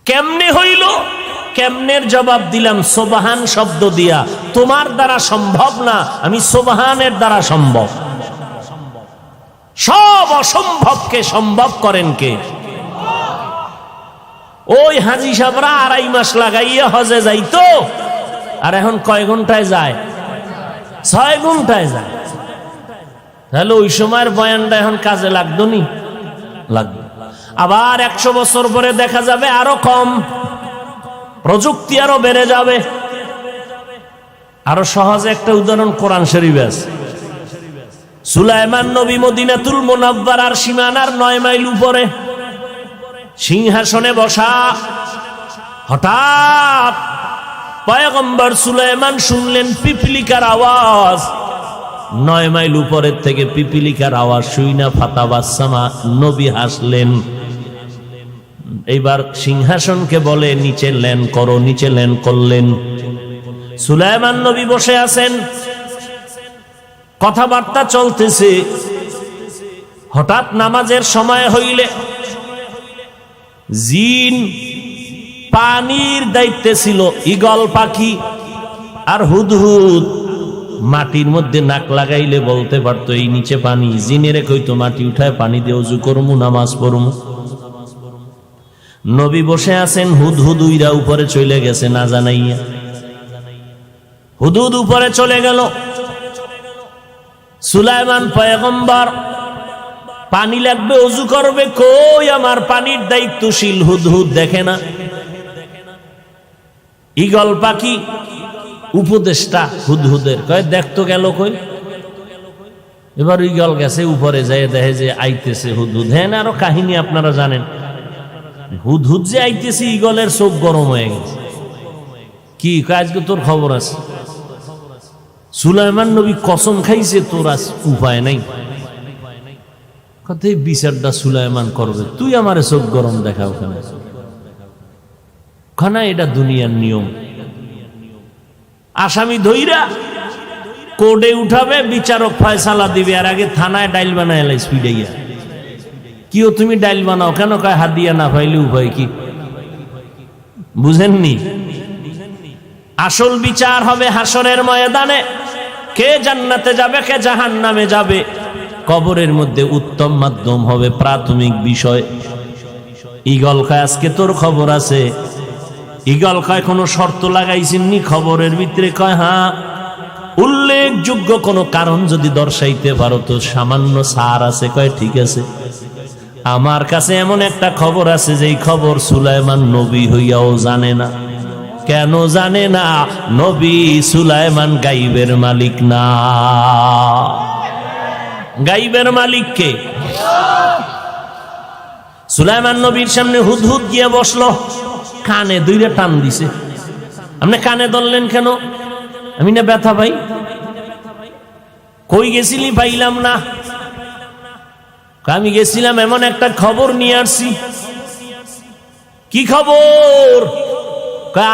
কেমনে হইল? কেমনের জবাব দিলাম? সুবহান শব্দ দিয়া। তোমার দ্বারা সম্ভব না, আমি সুবহানের দ্বারা সম্ভব। সব অসম্ভবকে সম্ভব করেন কে? ওই হাজী সাহেবরা 2.5 মাস লাগাইয়া হজে যাইতো, আর এখন কয় ঘন্টায় যায়? 6 ঘন্টায় যায়। তাহলে ওই সময়ের বয়ানটা এখন কাজে লাগতো নি? লাগবে। আবার 100 বছর পরে দেখা যাবে আরো কম, প্রযুক্তি আরো বেড়ে যাবে। আরো সহজ একটা উদাহরণ কোরআন শরীফে আছে। সুলাইমান নবী মদিনাতুল মুনাওয়ারার সীমানার 9 মাইল উপরে সিংহাসনে বসা। হঠাৎ পয়গম্বর সুলাইমান শুনলেন পিপিলিকার আওয়াজ। 9 মাইল উপরের থেকে পিপিলিকার আওয়াজ শুইনা ফাতাবাসসামা, নবী হাসলেন। এইবার সিংহাসনকে বলে নিচে ল্যান্ড করো, নিচে ল্যান্ড করলেন। সুলাইমান নবী বসে আছেন, কথাবার্তা চলতেছে। হঠাৎ নামাজের সময় হইলে জিন, পানির দায়িত্বে ছিল ঈগল পাখি আর হুদহুদ, মাটির মধ্যে নাক লাগাইলে বলতে পারতো এই নিচে পানি। জিনেরে কইতো মাটি উঠায় পানি দিয়ে ওযু করমু, নামাজ পড়মু। নবী বসে আছেন, হুদহুদ উইরা উপরে চলে গেছে না জানাইয়া। হুদহুদ উপরে চলে গেল। সুলাইমান পয়গম্বর পানি লাগবে, ওযু করবে, কই আমার পানির দায়িত্বশীল হুদহুদ দেখে না। ঈগল পাখি উপদেষ্টা হুদহুদের কয় দেখতো গেল কই। এবার ঈগল গেছে উপরে, যায় দেখে যে আইতেছে হুদহুদ। হ্যাঁ, আরো কাহিনী আপনারা জানেন। হুদহুদ যে আইতেছে, ঈগলের চোখ গরম হয়ে গেছে। কি আজকে তোর খবর আছে? সুলাইমান নবী কসম খাইছে তোর আজ উপায় নাই। কথাই বিচারটা সুলাইমান করবে, তুই আমারে চোখ গরম দেখাও কেন? খানা এটা দুনিয়ার নিয়ম। আসামি ধইরা কোর্টে উঠাবে, বিচারক ফয়সালা দিবে, আর আগে থানায় ডাইল বানায় এলাই স্পিডাইয়া। কিও তুমি ডাইল বানাও কেন? কয় হাদিয়া না পাইলে উপায় কি? বুঝেননি? আসল বিচার হবে হাসরের ময়দানে। কে জান্নাতে যাবে, কে জাহান্নামে যাবে, কবরের মধ্যে উত্তম মাধ্যম হবে প্রাথমিক বিষয়। ঈগল কয় আজকে তোর খবর আছে? ঈগল কয় কোনো শর্ত লাগাইছেননি খবরের ভিতরে? কয় হ্যাঁ। উল্লেখযোগ্য কোনো কারণ যদি দর্শাইতে পারো তো সামান্য সার আছে। কয় ঠিক আছে, আমার কাছে এমন একটা খবর আছে যেই খবর সুলাইমান নবী হইয়াও জানে না। কেন জানে না? নবী সুলাইমান গাইবের মালিক না। গাইবের মালিক কে? সুলাইমান নবীর সামনে হুদহুদ গিয়ে বসলো, কানে দুইটা টান দিছে। আপনি কানে ধরলেন কেন? আমি না ব্যথা পাই। কই গেছিলি? পাইলাম না। আমি গেছিলাম এমন একটা খবর নিয়ে আসছি। কি খবর?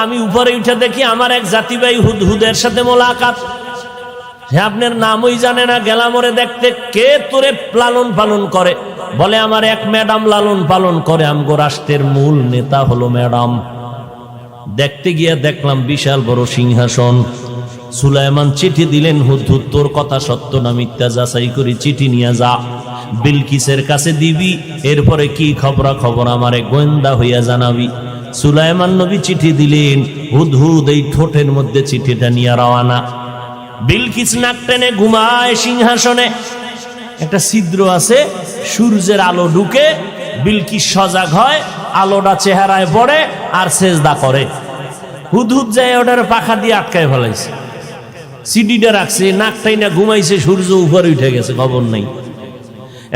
আমি উপরে উঠে দেখি আমার এক জাতি ভাই হুদহুদের সাথে মোলাকাত। আপনার নামই জানে না, গেলাম ওরে দেখতে। কে তোরে লালন পালন করে? বলে আমার এক ম্যাডাম লালন পালন করে, আমগো রাষ্ট্রের মূল নেতা হলো ম্যাডাম। দেখতে গিয়ে দেখলাম বিশাল বড় সিংহাসন। সুলাইমান চিঠি দিলেন, হুদহুদ তোর কথা সত্য না মিথ্যা যাচাই করি, চিঠি নিয়ে যা, বিলকিসের কাছে দিবি। এরপরে কি খবরা খবর আমারে গোয়েন্দা হইয়া জানাবি। সুলাইমান নবী চিঠি দিলেন, হুদহুদ এই ঠোঁটের মধ্যে চিঠিটা নিয়ে রওয়ানা। বিলকিস নাক টেনে ঘুমায় সিংহাসনে। একটা ছিদ্র আছে, সূর্যের আলো ঢুকে, বিলকিস সজাগ হয়, আলোটা চেহারায় পড়ে আর সেজদা করে। হুদহুদ যায় ওটার পাখা দিয়ে আটকায় ফেলাইছে, সিডিটা রাখছে, নাকটাই না ঘুমাইছে, সূর্য উপরে উঠে গেছে, খবর নেই।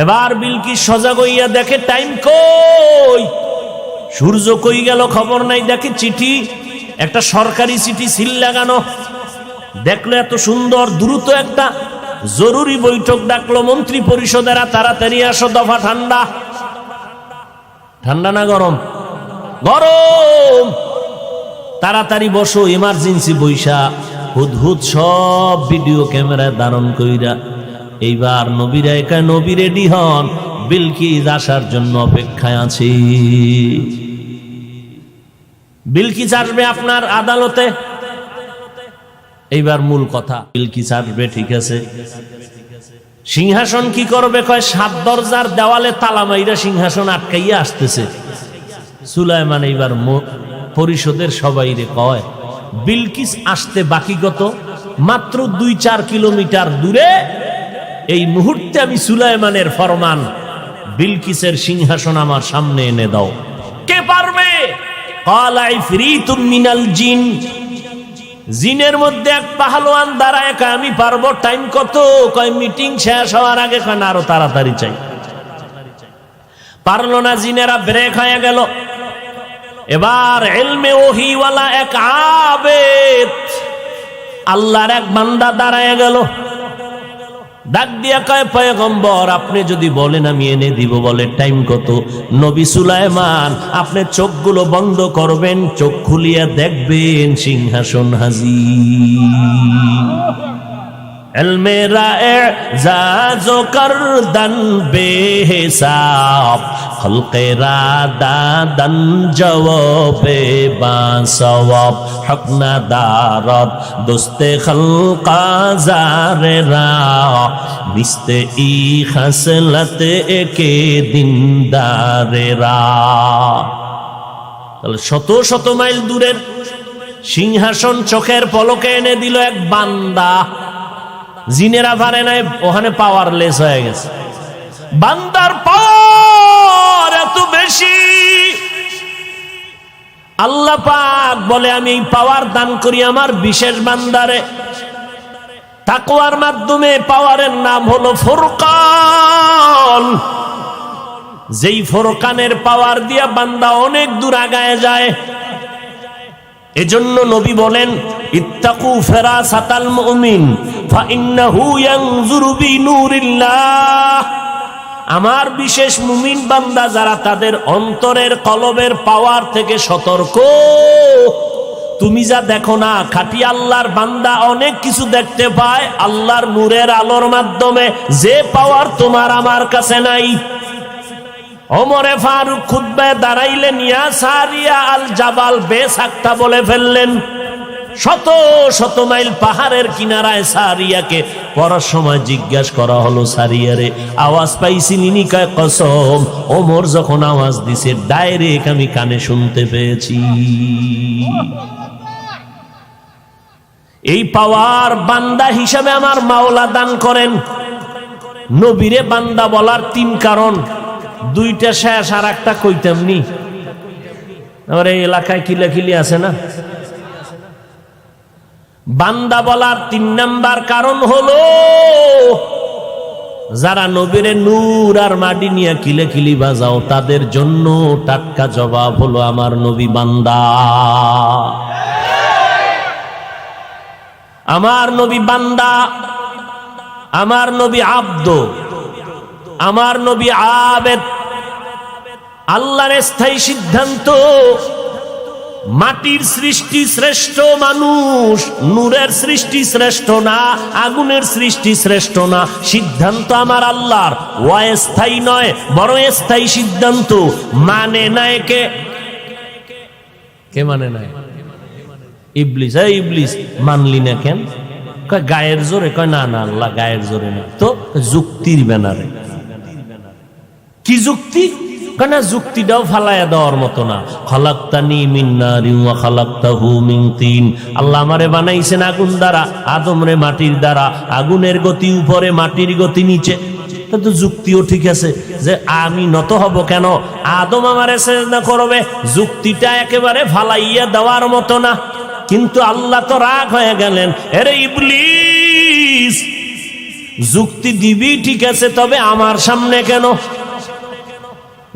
এবার বিলকিস সজাগ হইয়া দেখে টাইম কই, সূর্য কই গেল, খবর নাই। দেখে চিঠি, একটা সরকারি চিঠি সিল লাগানো। দেখলো এত সুন্দর, দ্রুত একটা জরুরি বৈঠক ডাকলো মন্ত্রী পরিষদেরা, তাড়াতাড়ি আসো, দফা ঠান্ডা। ঠান্ডা না গরম? গরম। তাড়াতাড়ি বসো, ইমার্জেন্সি বৈশা। হুদহুদ সব ভিডিও ক্যামেরায় ধারণ কইরা এইবার নবীরা একা নবী রেডি হন, বিলকিস আসার জন্য অপেক্ষায় আছে। বিলকিস আসবে আপনার আদালতে। এইবার মূল কথা, বিলকিস আসবে ঠিক আছে, সিংহাসন কি করবে? কয় 7 দরজার দেওয়ালে তালা মাইরা সিংহাসন আটকাইয়া আসতেছে। সুলাইমান এইবার পরিষদের সবাইরে কয়, বিলকিস আসতে বাকি কত? মাত্র 2-4 কিলোমিটার দূরে। এই মুহূর্তে আমি সুলাইমানের ফরমান, বিলকিসের সিংহাসন আমার সামনে এনে দাও। কে পারবে? ক্বালা ইফরিতুম মিনাল জিন। জিনের মধ্যে এক পাহলোয়ান দাঁড়ায়, আমি পারবো। টাইম কত? কয় মিটিং শেষ হওয়ার আগে। কয় না, আরো তাড়াতাড়ি চাই। পারলো না, জিনেরা ব্রেক হয়ে গেল। এবার ইলমে ওহীওয়ালা এক আবেদ, আল্লাহর এক বান্দা দাঁড়ায় গেল, ডাক দিয়া কয়, পয়গম্বর আপনি যদি বলেন আমি এনে দিব। বলে টাইম কত? নবী সুলাইমান, আপনি চোখগুলো বন্ধ করবেন, চোখ খুলিয়া দেখবেন সিংহাসন হাজির। ইলমে রা'জাজো করদান বেহিসাব, খলকে রাদাদান জওয়াবে বাসওয়াব, হক না দারদ দোস্তে খলকা জারেরা, বিস্তে ই খাসলত একে দিনদারেরা। তাহলে শত শত মাইল দূরের সিংহাসন চোখের পলকে এনে দিল এক বান্দা। জিনেরা পারে নাই, ওখানে পাওয়ারলেস হয়ে গেছে। বান্দার পাওয়ার এত বেশি, আল্লাহ পাক বলে আমি এই পাওয়ার দান করি আমার বিশেষ বান্দারে। তাকওয়ার মাধ্যমে পাওয়ারের নাম হলো ফুরকান। যেই ফুরকানের পাওয়ার দিয়া বান্দা অনেক দূর আগায় যায়। এজন্য নবী বলেন, ইত্তাকু ফিরাসাতাল মুমিন ফাইন্নাহু ইয়ানজুরু বিনূরিল্লাহ। আমার বিশেষ মুমিন বান্দা যারা, তাদের অন্তরের কলবের পাওয়ার থেকে সতর্ক। তুমি যা দেখো না, খাঁটি আল্লাহর বান্দা অনেক কিছু দেখতে পায় আল্লাহর নূরের আলোর মাধ্যমে, যে পাওয়ার তোমার আমার কাছে নাই। ওমরে ফারুক খুতবায় দাঁড়াইলেন, ইয়া সারিয়া আল জাবাল বেসাক্তা বলে ফেললেন। শত শত মাইল পাহাড়ের কিনারায় সারিয়াকে পড়ার সময় জিজ্ঞাসা করা হলো, সারিয়ারে আওয়াজ পাইছিলি? কয় কসম, ওমর যখন আওয়াজ দিছে ডাইরেক্ট আমি কানে শুনতে পেয়েছি। এই পাওয়ার বান্দা হিসাবে আমার মাওলা দান করেন। নবীরে বান্দা বলার 3 কারণ, 2টা শেষ, আর একটা কইতাম নি। আমার এই এলাকায় কিলাকিলি আছে না। বান্দা বলার 3 নাম্বার কারণ হলো, যারা নবীরে নূর আর মাটি নিয়ে কিলাকিলি বাজাও, তাদের জন্য টাটকা জবাব হলো আমার নবী বান্দা। আমার নবী বান্দা, আমার নবী আব্দ, আমার নবী আবেদ। আল্লাহর স্থায়ী সিদ্ধান্ত, মাটির সৃষ্টি শ্রেষ্ঠ মানুষ, নূরের সৃষ্টি শ্রেষ্ঠ না, আগুনের সৃষ্টি শ্রেষ্ঠ না। সিদ্ধান্ত আমার আল্লাহর, অস্থায়ী নয় বড় স্থায়ী সিদ্ধান্ত। মানে না একে, কে মানে না? ইবলিস। এই ইবলিস মানলি না কেন? কয় গায়ের জোরে। কয় না না, আল্লাহ গায়ের জোরে না তো, যুক্তির ব্যানারে। কি যুক্তি? কেন যুক্তিটাও ফালাইয়া দেওয়ার মতো না। খালাকতানি মিন নারিন ওয়া খালাকতাহু মিন তিন। আল্লাহ আমারে বানাইছেন আগুন দ্বারা, আদমরে মাটির দ্বারা। আগুনের গতি উপরে, মাটির গতি নিচে। তো যুক্তিও ঠিক আছে যে আমি নত হব কেন, আদম আমারে সিজদা করবে। যুক্তিটা একেবারে ফালাইয়া দেওয়ার মতো না। কিন্তু আল্লাহ তো রাগ হয়ে গেলেন, আরে ইবলিস যুক্তি দিবি ঠিক আছে, তবে আমার সামনে কেন?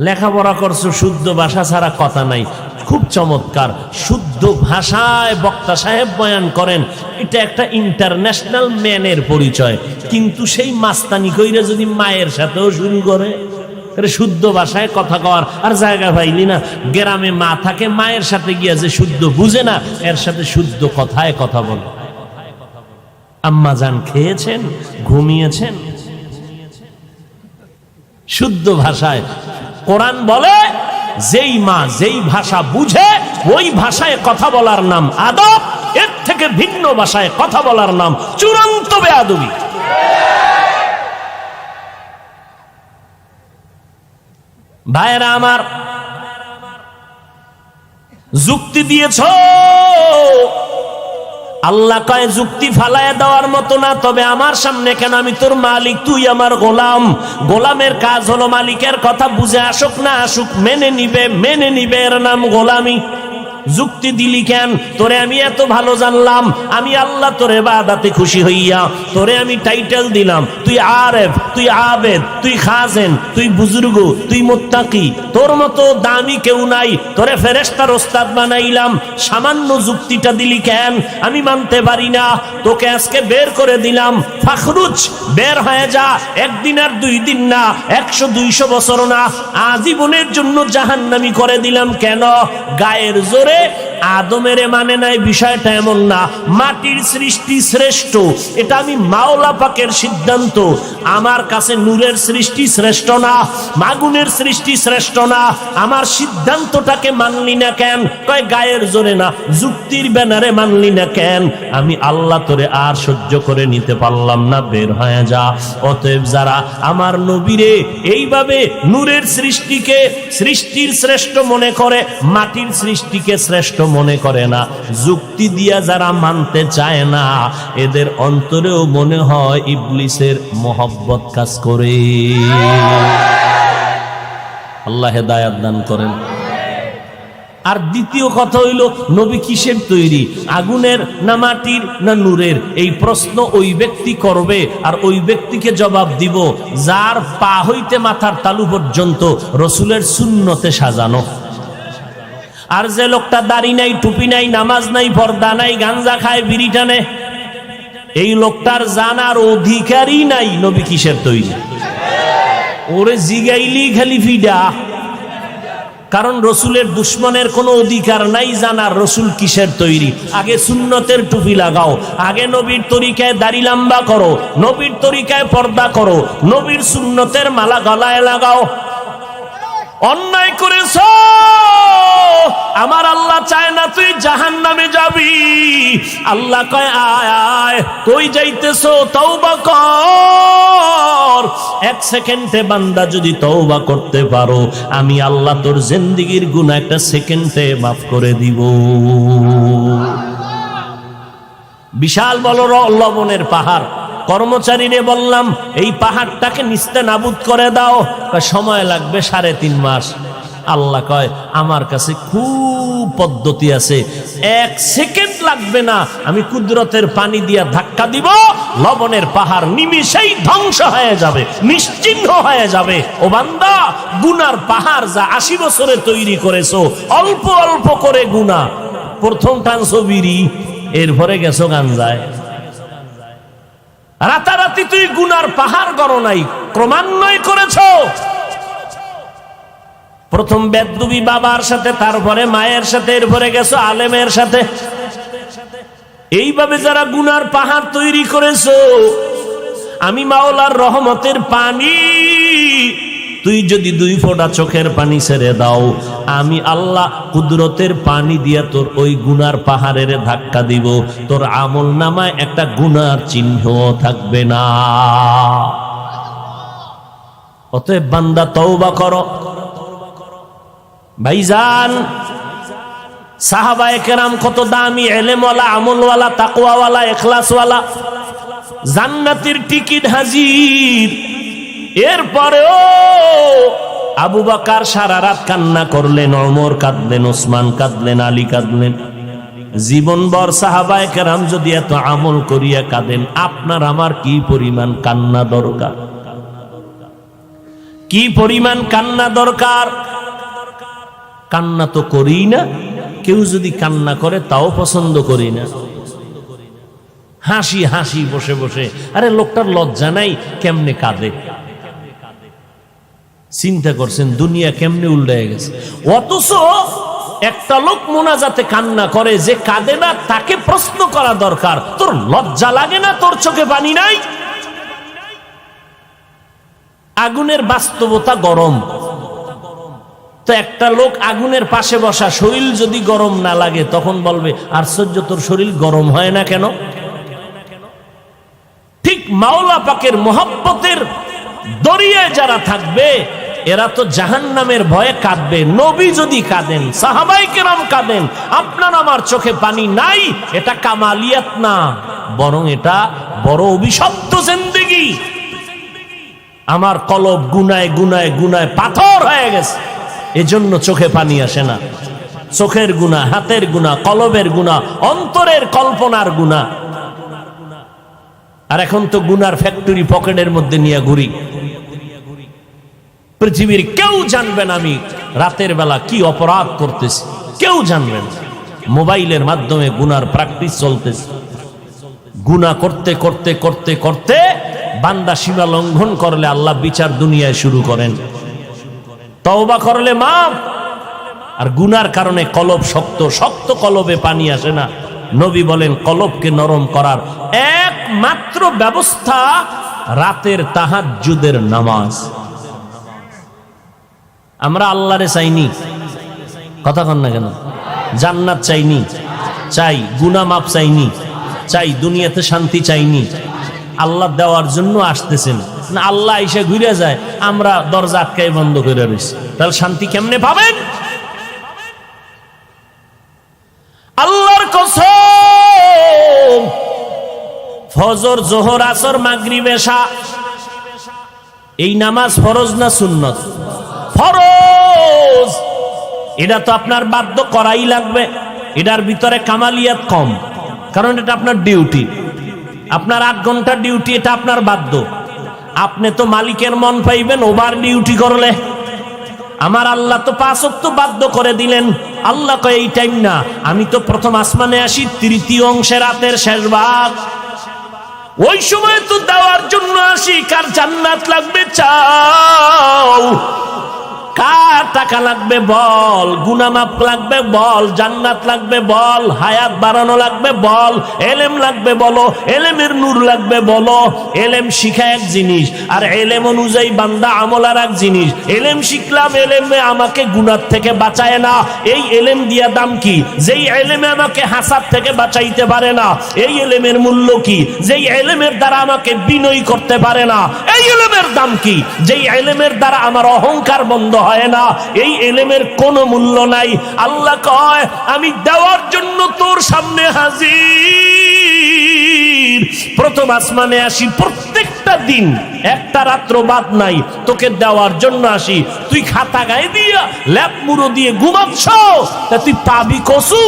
লেখাপড়া করছো, শুদ্ধ ভাষা ছাড়া কথা নাই। খুব চমৎকার শুদ্ধ ভাষায় বক্তা সাহেব বয়ান করেন, এটা একটা ইন্টারন্যাশনাল ম্যানের পরিচয়। কিন্তু সেই মাস্তানি কইরা যদি মায়ের সাথেও শুরু করে, শুদ্ধ ভাষায় কথা কওয়ার আর জায়গা পাইলি না। গ্রামে মা থাকে, মায়ের সাথে গিয়া যে শুদ্ধ বুঝে না, এর সাথে শুদ্ধ কথায় কথা বলে। আম্মা জান খেয়েছেন, ঘুমিয়েছেন, শুদ্ধ ভাষায়। কোরআন বলে যেই মা যেই ভাষা বুঝে ওই ভাষায় কথা বলার নাম আদব, এর থেকে ভিন্ন ভাষায় কথা বলার নাম চূড়ান্ত বেয়াদবি। ভাইরা আমার, যুক্তি দিয়েছ, আল্লাহ কয় যুক্তি ফালায় দেওয়ার মতো না, তবে আমার সামনে কেন? আমি তোর মালিক, তুই আমার গোলাম। গোলামের কাজ হলো মালিকের কথা বুঝে আসুক না আসুক মেনে নিবে, এর নাম গোলামি। যুক্তি দিলি কেন? তোরে আমি এত ভালো জানলাম, আমি আল্লাহ তোরে ইবাদতে খুশি হইয়া তোরে আমি টাইটেল দিলাম, তুই আরেফ, তুই আবেদ, তুই খাজেন, তুই বুজুর্গ, তুই মুত্তাকি, তোর মতো দামি কেউ নাই, তোরে ফেরেশতার ওস্তাদ বানাইলাম। সামান্য যুক্তিটা দিলি কেন? আমি মানতে পারি না, তোকে আজকে বের করে দিলাম, ফাখরুজ, বের হয়ে যা। একদিন আর 2 দিন না, 100-200 বছর না, আজীবনের জন্য জাহান্নামী করে দিলাম। কেন? গায়ের জোরে আদমের মানে নাই, বিষয়টা এমন না। মাটির সৃষ্টি শ্রেষ্ঠ, এটা আমি মাওলা পাকের সিদ্ধান্ত। আমার কাছে নূরের সৃষ্টি শ্রেষ্ঠ না, আগুনের সৃষ্টি শ্রেষ্ঠ না। আমার সিদ্ধান্তটাকে মানলি না কেন? কয় গায়ের জোরে না, যুক্তির ব্যানারে মানলি না কেন? আমি আল্লাহ তোরে আর সহ্য করে নিতে পারলাম না, বের হয়ে যা। অতএব যারা আমার নবীরে এইভাবে নূরের সৃষ্টিকে সৃষ্টির শ্রেষ্ঠ মনে করে, মাটির সৃষ্টিকে শ্রেষ্ঠ মনে করে না, যুক্তি দিয়া যারা মানতে চায় না, এদের অন্তরেও মনে হয় ইবলিসের মহব্বত কাজ করে। আল্লাহ হেদায়েত দান করেন। আর দ্বিতীয় কথা হইল, নবী কিসের তৈরি? আগুনের না মাটির না নূরের? এই প্রশ্ন ওই ব্যক্তি করবে, আর ওই ব্যক্তিকে জবাব দিব যার পা হইতে মাথার তালু পর্যন্ত রসুলের সুন্নতে সাজানো। আর যে লোকটা দাড়ি নাই, টুপি নাই, নামাজ নাই, পর্দা নাই, গাঞ্জা খায়, বিড়ি টানে, এই লোকটার জানার অধিকারই নাই নবী কিসের তৈরি। ওরে জিগাইলি খালি ফিডা, কারণ রসুলের দুশ্মনের কোনো অধিকার নাই জানার রসুল কিসের তৈরি। আগে সুন্নতের টুপি লাগাও, আগে নবীর তরিকায় দাড়ি লম্বা করো, নবীর তরিকায় পর্দা করো, নবীর সুন্নতের মালা গলায় লাগাও। অন্যায় করেছ, আমার আল্লাহ চায় না তুই জাহান্নামে যাবি। আল্লাহ কয় আয় আয়, কই যাইতেছ? তওবা কর। 1 সেকেন্ডে বান্দা যদি তওবা করতে পারো, আমি আল্লাহ তোর জিন্দেগীর গুনাহ 1 সেকেন্ডে মাফ করে দিব। বিশাল বড় লবণের পাহাড়, কর্মচারীরে বললাম এই পাহাড়টাকে নিস্তে নাবুদ করে দাও, সময় লাগবে 3.5 মাস। আল্লাহ কয় আমার কাছে খুব পদ্ধতি আছে, 1 সেকেন্ড লাগবে না, আমি কুদরতের পানি দিয়া ধাক্কা দিব, লবণের পাহাড় নিমিষেই ধ্বংস হয়ে যাবে, নিশ্চিহ্ন হয়ে যাবে। ও বান্দা, গুনার পাহাড় যা 80 বছরে তৈরি করেছো, অল্প অল্প করে গুনাহ, প্রথম টানছো বিড়ি, এরপরে গেছো গাঞ্জায়। রাতারাতি তুই গুনার পাহাড় গড়ো নাই, ক্রমান্বয় করেছো। প্রথম বেদবি বাবার সাথে, তারপরে মায়ের সাথে, এরপরে গেছো আলেমের সাথে। এইভাবে যারা গুনার পাহাড় তৈরি করেছো, আমি মাওলার রহমতের পানি, তুই যদি 2 ফোঁটা চোখের পানি ছেড়ে দাও, আমি আল্লাহ কুদরতের পানি দিয়া তোর ওই গুনার পাহাড়ের ধাক্কা দিব, তোর আমল নামায় একটা গুনার চিহ্ন থাকবে না। অতএব বান্দা তওবা করো। ভাইজান, সাহাবায়ে কেরাম কত দামি, ইলমওয়ালা, আমলওয়ালা, তাকওয়াওয়ালা, ইখলাসওয়ালা, জান্নাতের টিকিট হাজির। এরপরেও আবু বকর সারা রাত কান্না করলেন, ওমর কাঁদলেন, ওসমান কাঁদলেন, আলী কাঁদলেন। জীবনভর সাহাবায়ে কেরাম যদি এত আমল করিয়া কাঁদেন, আপনার আমার কি পরিমাণ কান্না দরকার, কি পরিমাণ কান্না দরকার। কান্না তো করি না, কেউ যদি কান্না করে তাও পছন্দ করি না। হাসি হাসি বসে বসে, আরে লোকটার লজ্জা নাই, কেমনে কাঁদে। চিন্তা করছেন দুনিয়া কেমনে উল্টায় গেছে। অথচ একটা লোক মোনাজাতে কান্না করে, যে কাঁদে না তাকে প্রশ্ন করা দরকার, তোর লজ্জা লাগে না? তোর চোখে পানি নাই? আগুনের বাস্তবতা গরম, তো একটা লোক আগুনের পাশে বসা, শরীর যদি গরম না লাগে তখন বলবে আশ্চর্য, তোর শরীর গরম হয় না কেন? ঠিক মাওলা পাকের মোহাব্বতের দরিয়ায় যারা থাকবে এরা তো জাহান্নামের ভয়ে কাঁদবে। নবী যদি কাঁদেন, সাহাবায়ে কেরাম কাঁদেন, আপনার আমার চোখে পানি নাই, এটা কামালিয়াত না, বরং এটা বড় অভিশপ্ত জিন্দেগি। আমার কলব গুনায় গুনায় গুনায় পাথর হয়ে গেছে, এজন্য চোখে পানি আসে না। চোখের গুনাহ, হাতের গুনাহ, কলবের গুনাহ, অন্তরের কল্পনার গুনাহ। আর এখন তো গুনার ফ্যাক্টরি পকেটের মধ্যে নিয়ে ঘুরি। পৃথিবীর কেউ জানবেন আমি রাতের বেলা কি অপরাধ করতেছি, কেউ জানবেন। মোবাইলের মাধ্যমে গুনার প্র্যাকটিস চলতেছে। গুনাহ করতে করতে করতে করতে বান্দা সীমা লঙ্ঘন করলে আল্লাহ বিচার দুনিয়ায় শুরু করেন। তওবা করলে মাফ। আর গুনার কারণে কলব শক্ত, শক্ত কলবে পানি আসে না। নবী বলেন কলবকে নরম করার একমাত্র ব্যবস্থা রাতের তাহাজ্জুদের নামাজ। আমরা আল্লাহরে চাইনি, কথা কন না কেন? জান্নাত চাইনি, চাই। গুনাহ মাফ চাইনি, চাই। দুনিয়াতে শান্তি চাইনি। আল্লাহ দেওয়ার জন্য আসতেছেন না, আল্লাহ এসে ঘুরে যায়, আমরা দরজা আটকাই বন্ধ করে রয়েছি। তাহলে শান্তি কেমনে পাবেন? আল্লাহর কসম, ফজর, জোহর, আসর, মাগরিব, এশা, এই নামাজ ফরজ না সুন্নত? ফরজ। এটা তো আপনার বাধ্য করাই লাগবে। এটার ভিতরে কামালিয়াত কম, কারণ এটা আপনার ডিউটি। আপনার 8 ঘন্টার ডিউটি, এটা আপনার বাধ্য। আপনি তো মালিকের মন পাইবেন ওভার ডিউটি করলে। আমার আল্লাহ তো 5 ওয়াক্ত বাধ্য করে দিলেন। আল্লাহ কয় এই টাইম না, আমি তো প্রথম আসমানে আসি 3য় অংশে, রাতের শেষ ভাগ। ওই সময় তো দেওয়ার জন্য আসি। কার জান্নাত লাগবে চাও, কার টাকা লাগবে বল, গুনাহ মাফ লাগবে বল, জান্নাত লাগবে বল, হায়াত বাড়ানো লাগবে বল, এলেম লাগবে বলো, এলেমের নূর লাগবে বলো। এলেম শিখা এক জিনিস, আর এলেম অনুযায়ী বান্দা আমল আর এক জিনিস। এলেম শিখলাম, এলেমে আমাকে গুনাহ থেকে বাঁচায় না। এই এলেম দিয়া দাম কি? যেই এলেমে আমাকে হাসাব থেকে বাঁচাইতে পারে না। এই এলেমের মূল্য কি? যেই এলেমের দ্বারা আমাকে বিনয়ী করতে পারে না। এই এলেমের দাম কি? যেই এলেমের দ্বারা আমার অহংকার বন্ধ হয় না। এই এলেমের কোনো মূল্য নাই। আল্লাহ কয় আমি দেওয়ার জন্য তোর সামনে হাজির। প্রথম আসমানে আসি, প্রত্যেকটা দিন একটা রাত্র বাদ নাই, তোকে দেওয়ার জন্য আসি। তুই খাতা গায়ে দিয়া ল্যাপ মুড়ো দিয়ে ঘুমাচ্ছ, তা তুই পাবি কসু?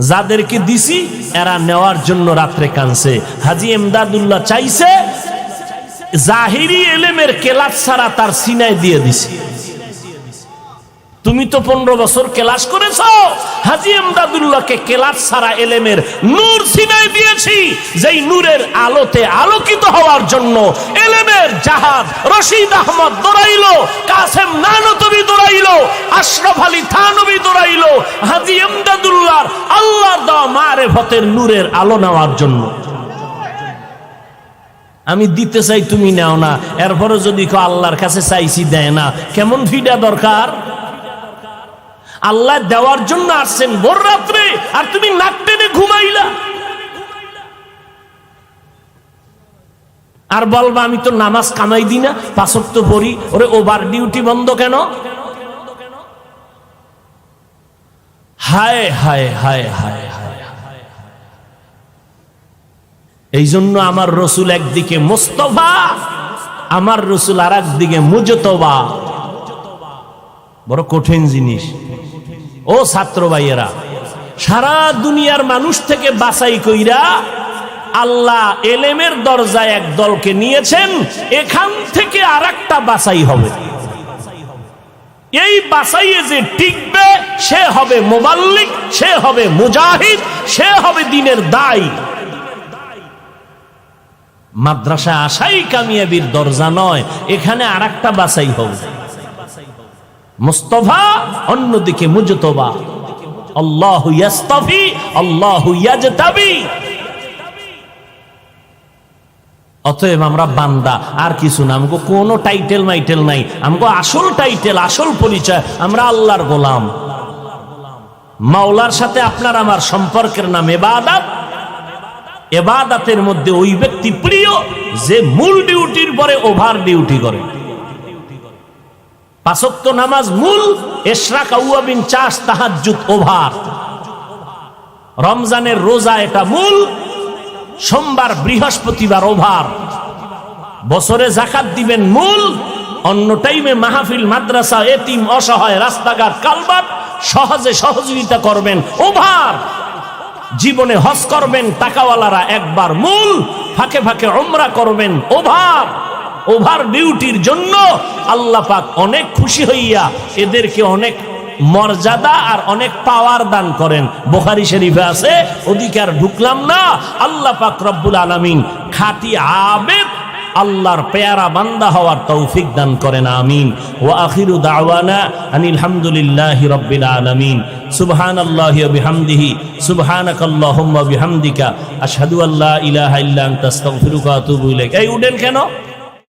যাদেরকে দিছি এরা নেওয়ার জন্য রাত্রে কানছে। হাজী এমদাদুল্লাহ চাইছে জাহিরি এলেমের কেলাস ছাড়া তার সিনায় দিয়ে দিছি। তুমি তো 15 বছর ক্লাস করেছো, হাজী এমদাদুল্লাহকে ক্লাস ছাড়া এলেমের নূর সিনায় দিয়েছি। যেই নূরের আলোতে আলোকিত হওয়ার জন্য এলেমের জাহাজ রশিদ আহমদ দৌড়াইলো, কাসেম নানতবি দৌড়াইলো, আশরাফ আলী থানবী দৌড়াইলো হাজী এমদাদুল্লাহর আল্লাহর দেওয়া মারেফতের নূরের আলো নেওয়ার জন্য। আমি দিতে চাই, তুমি নাও না। এরপরে যদি আল্লাহর কাছে চাইছি দেয় না, কেমন ফিডা দরকার? আল্লাহ দেওয়ার জন্য আসছেন ভোর রাত্রে, আর তুমি নাক টেনে ঘুমাইলা। আর বলবা আমি তো নামাজ কামাই দিই না, 5 ওয়াক্ত পড়ি। ওরে ওভার ডিউটি বন্ধ কেন? হায় হায় হায় হায় হায়। এই জন্য আমার রসুল একদিকে মুস্তাফা, আমার রসুল আর একদিকে মুজতবা। বড় কঠিন জিনিস। ও ছাত্র ভাইয়েরা, সারা দুনিয়ার মানুষ থেকে বাছাই কইরা আল্লাহ এলেমের দরজায় এক দলকে নিয়েছেন। এখান থেকে আর একটা বাছাই হবে। এই বাছাইয়ে যে টিকবে সে হবে মুবাল্লিগ, সে হবে মুজাহিদ, সে হবে দ্বীনের দায়ী। মাদ্রাসা আসাই কামিয়াবির দরজা নয়, এখানে আর একটা বাছাই হবে। মুস্তাফা, অন্যদিকে মুজতবা। আল্লাহু ইয়াস্তাফি, আল্লাহু ইয়াজতাবি। অতএব আমরা বান্দা, আর কিছু না। আমাকে কোনো টাইটেল মাইটেল নাই, আমাকে আসল টাইটেল, আসল পরিচয়, আমরা আল্লাহর গোলাম। মাওলার সাথে আপনার আমার সম্পর্কের নাম ইবাদত। ইবাদতের মধ্যে ওই ব্যক্তি প্রিয় যে মূল ডিউটির পরে ওভার ডিউটি করে। 5 ওয়াক্ত নামাজ মূল, ইশরাক, আওয়াবিন, চাষ, তাহাজ্জুদ ওভার। রমজানের রোজা এটা মূল, সোমবার বৃহস্পতিবার ওভার। বছরে যাকাত দিবেন মূল, অন্য টাইমে মাহফিল, মাদ্রাসা, এতিম, অসহায়, রাস্তাঘাট, কালভার্ট সহজে সহযোগিতা করবেন ওভার। জীবনে হজ করবেন টাকাওয়ালারা একবার মূল, ফাঁকে ফাঁকে উমরা করবেন ওভার। ওভার ডিউটির জন্য আল্লাহ পাক অনেক খুশি হইয়া এদেরকে অনেক মর্যাদা আর অনেক পাওয়ার দান করেন। বুখারী শরীফে আছে, অধিকার ঢুকলাম না। আল্লাহ পাক রব্বুল আলামিন খাঁটি আবেদ আল্লাহর পেয়ারা বান্দা হওয়ার তৌফিক দান করেন, আমিন। ওয়া আখিরু দাওয়ানা আনিল হামদুলিল্লাহি রাব্বিল আলামিন। সুবহানাল্লাহি ওয়া বিহামদিহি, সুবহানাকাল্লাহুম্মা বিহামদিকা, আশহাদু আল্লা ইলাহা ইল্লা আনতা আস্তাগফিরুকা ওয়া আতুবু ইলাইক। এই উঠেন কেন?